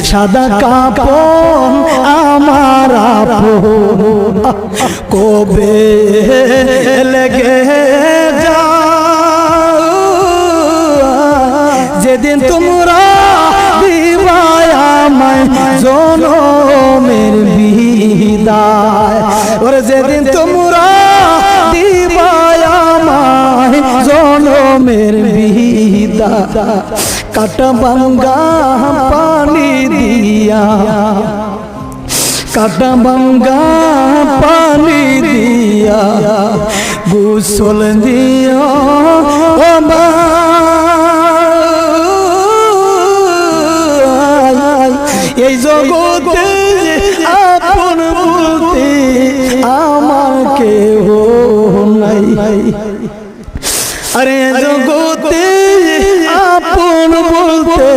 সাদা কাপন আমার আপন কবে লেগে যা যেদিন তোমরা দিবায় আমায় জনমের বিদায় ওরে যেদিন তোমরা দিবায় আমায় জনমের বিদায় কাটা ভাঙ্গা পানি দিয়া কাটা ভাঙ্গা পানি দিয়া গোসল দিয়া ও মা এই জগতে আপন বলতে আমার কেহ নাই আরে জগতে আপন বলতে